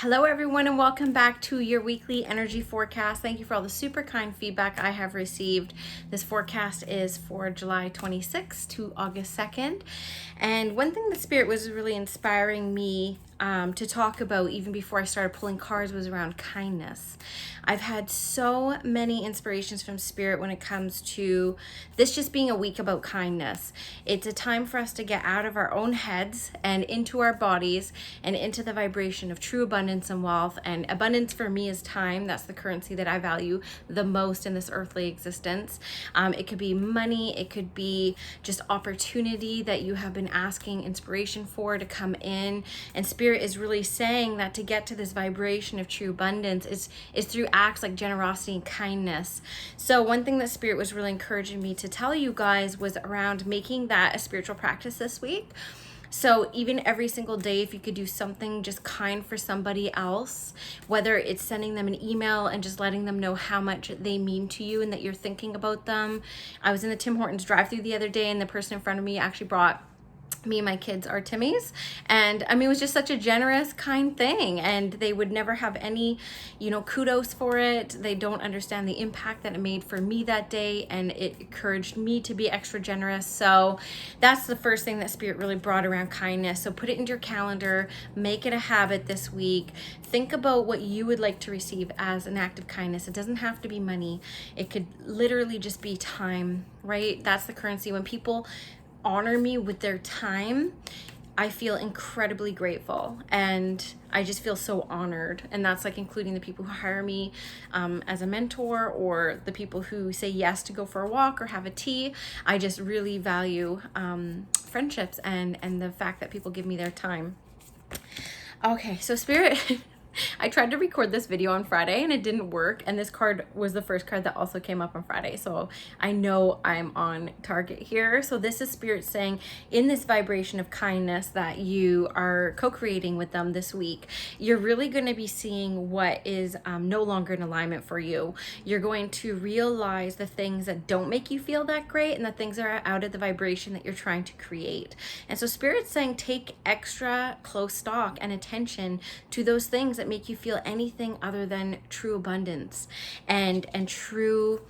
Hello everyone and welcome back to your weekly energy forecast. Thank you for all the super kind feedback I have received. This forecast is for July 26th to August 2nd. And one thing that Spirit was really inspiring me to talk about even before I started pulling cards was around kindness. I've had so many inspirations from Spirit when it comes to this just being a week about kindness. It's a time for us to get out of our own heads and into our bodies and into the vibration of true abundance and wealth. And abundance for me is time. That's the currency that I value the most in this earthly existence. It could be money. It could be just opportunity that you have been asking inspiration for to come in. And Spirit is really saying that to get to this vibration of true abundance is through acts like generosity and kindness. So one thing that Spirit was really encouraging me to tell you guys was around making that a spiritual practice this week. So even every single day, if you could do something just kind for somebody else, whether it's sending them an email and just letting them know how much they mean to you and that you're thinking about them. I was in the Tim Hortons drive-thru the other day and the person in front of me actually brought me and my kids are Timmy's, and I mean it was just such a generous, kind thing, and they would never have any kudos for it. They don't understand the impact that it made for me that day, and it encouraged me to be extra generous. So that's the first thing that Spirit really brought around kindness. So put it into your calendar, make it a habit this week. Think about what you would like to receive as an act of kindness. It doesn't have to be money. It could literally just be time, right? That's the currency. When people honor me with their time, I feel incredibly grateful, and I just feel so honored. And that's like including the people who hire me as a mentor, or the people who say yes to go for a walk or have a tea. I just really value friendships and the fact that people give me their time. Okay, so Spirit I tried to record this video on Friday and it didn't work, and this card was the first card that also came up on Friday, so I know I'm on target here. So this is Spirit saying in this vibration of kindness that you are co-creating with them this week, you're really going to be seeing what is no longer in alignment for you. You're going to realize the things that don't make you feel that great and the things that are out of the vibration that you're trying to create. And so Spirit's saying take extra close stock and attention to those things that make you feel anything other than true abundance and true,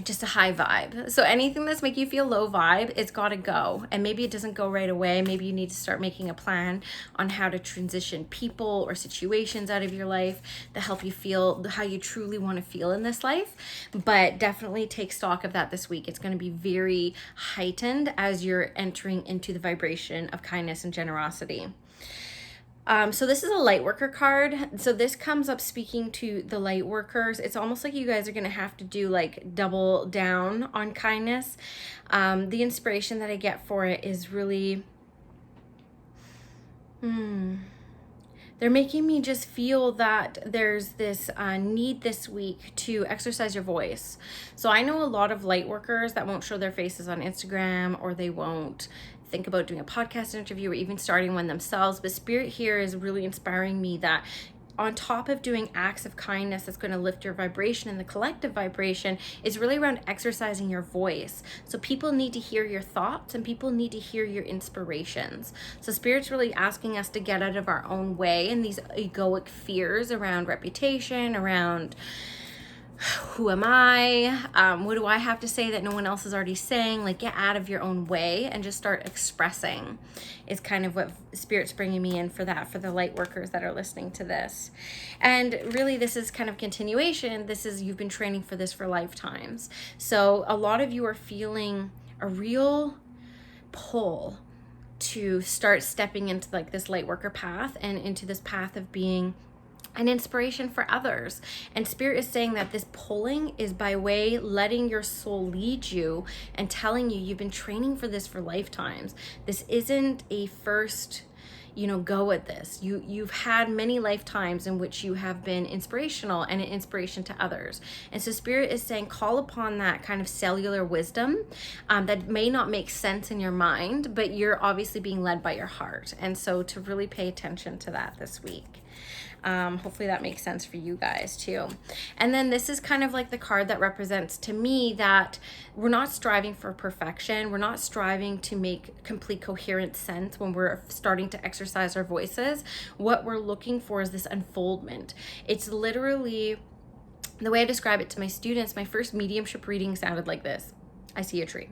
just a high vibe. So anything that's making you feel low vibe, it's got to go. And maybe it doesn't go right away. Maybe you need to start making a plan on how to transition people or situations out of your life that help you feel how you truly want to feel in this life. But definitely take stock of that this week. It's going to be very heightened as you're entering into the vibration of kindness and generosity. So this is a light worker card. So this comes up speaking to the light workers. It's almost like you guys are going to have to do like double down on kindness. The inspiration that I get for it is really, they're making me just feel that there's this need this week to exercise your voice. So I know a lot of light workers that won't show their faces on Instagram, or they won't think about doing a podcast interview or even starting one themselves. But Spirit here is really inspiring me that on top of doing acts of kindness that's going to lift your vibration and the collective vibration, is really around exercising your voice. So people need to hear your thoughts and people need to hear your inspirations. So Spirit's really asking us to get out of our own way and these egoic fears around reputation, around who am I? What do I have to say that no one else is already saying? Like, get out of your own way and just start expressing is kind of what Spirit's bringing me in for that, for the light workers that are listening to this. And really, this is kind of continuation. This is, you've been training for this for lifetimes. So a lot of you are feeling a real pull to start stepping into like this light worker path and into this path of being an inspiration for others. And Spirit is saying that this pulling is by way letting your soul lead you and telling you you've been training for this for lifetimes. This isn't a first go at this. You've had many lifetimes in which you have been inspirational and an inspiration to others. And so Spirit is saying call upon that kind of cellular wisdom that may not make sense in your mind, but you're obviously being led by your heart. And so to really pay attention to that this week. Hopefully that makes sense for you guys too. And then this is kind of like the card that represents to me that we're not striving for perfection. We're not striving to make complete coherent sense when we're starting to exercise exercise our voices, what we're looking for is this unfoldment. It's literally, the way I describe it to my students, my first mediumship reading sounded like this. I see a tree.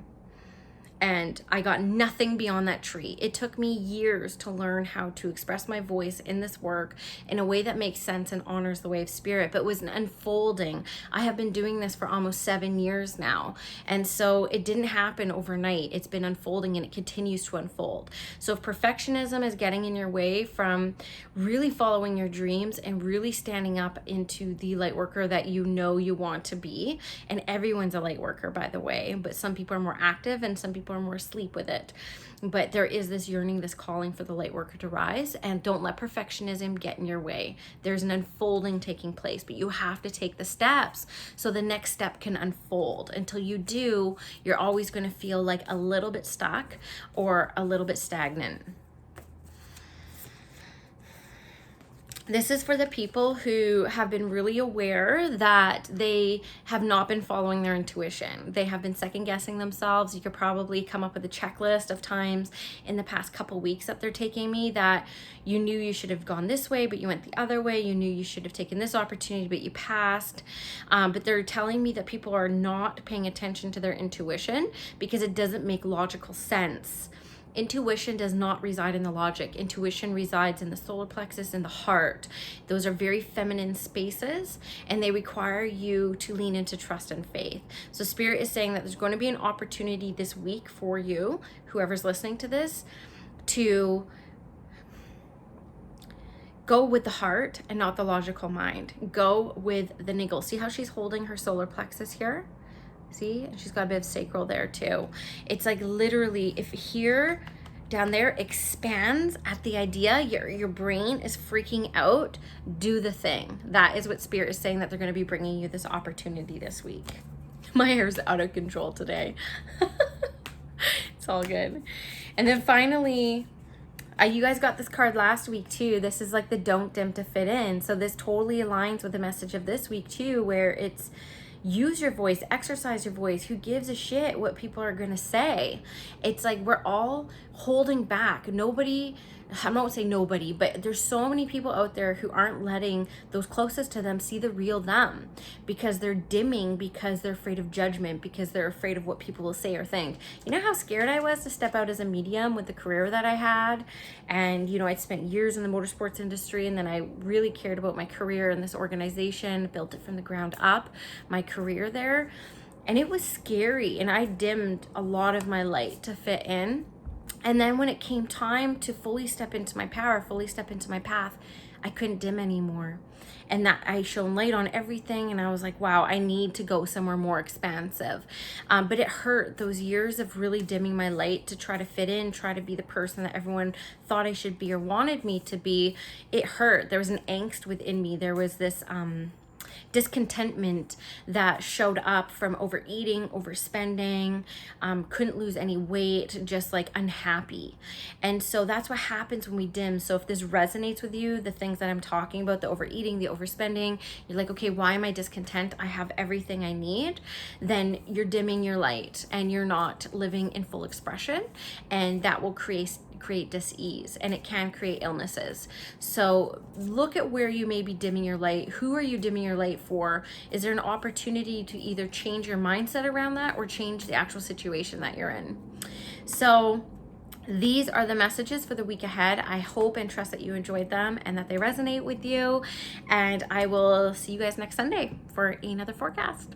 And I got nothing beyond that tree. It took me years to learn how to express my voice in this work in a way that makes sense and honors the way of spirit, but was an unfolding. I have been doing this for almost 7 years now. And so it didn't happen overnight. It's been unfolding and it continues to unfold. So if perfectionism is getting in your way from really following your dreams and really standing up into the light worker that you know you want to be, and everyone's a light worker, by the way, but some people are more active and some people are more asleep with it. But there is this yearning, this calling for the light worker to rise, and don't let perfectionism get in your way. There's an unfolding taking place, but you have to take the steps so the next step can unfold. Until you do, you're always going to feel like a little bit stuck or a little bit stagnant. This is for the people who have been really aware that they have not been following their intuition. They have been second guessing themselves. You could probably come up with a checklist of times in the past couple weeks that they're taking me that you knew you should have gone this way, but you went the other way. You knew you should have taken this opportunity, but you passed. But they're telling me that people are not paying attention to their intuition because it doesn't make logical sense. Intuition does not reside in the logic. Intuition resides in the solar plexus and the heart. Those are very feminine spaces, and they require you to lean into trust and faith. So Spirit is saying that there's going to be an opportunity this week for you, whoever's listening to this, to go with the heart and not the logical mind. Go with the niggle. See how she's holding her solar plexus here? See, and she's got a bit of sacral there too. It's like literally, if here down there expands at the idea, your brain is freaking out, do the thing. That is what Spirit is saying, that they're going to be bringing you this opportunity this week. My hair's out of control today. It's all good. And then finally, you guys got this card last week too. This is like the don't dim to fit in. So this totally aligns with the message of this week too, where it's use your voice, exercise your voice. Who gives a shit what people are gonna say? It's like we're all holding back. Nobody, I'm not saying nobody, but there's so many people out there who aren't letting those closest to them see the real them because they're dimming, because they're afraid of judgment, because they're afraid of what people will say or think. You know how scared I was to step out as a medium with the career that I had? And, you know, I'd spent years in the motorsports industry, and then I really cared about my career in this organization, built it from the ground up, my career there. And it was scary, and I dimmed a lot of my light to fit in. And then when it came time to fully step into my power, fully step into my path, I couldn't dim anymore. And that I shone light on everything. And I was like, wow, I need to go somewhere more expansive. But it hurt, those years of really dimming my light to try to fit in, try to be the person that everyone thought I should be or wanted me to be. It hurt. There was an angst within me. There was this discontentment that showed up from overeating, overspending, couldn't lose any weight, just like unhappy. And so that's what happens when we dim. So if this resonates with you, the things that I'm talking about, the overeating, the overspending, you're like, okay, why am I discontent? I have everything I need. Then you're dimming your light and you're not living in full expression, and that will create dis-ease, and it can create illnesses. So look at where you may be dimming your light. Who are you dimming your light for? Is there an opportunity to either change your mindset around that or change the actual situation that you're in? So these are the messages for the week ahead. I hope and trust that you enjoyed them and that they resonate with you. And I will see you guys next Sunday for another forecast.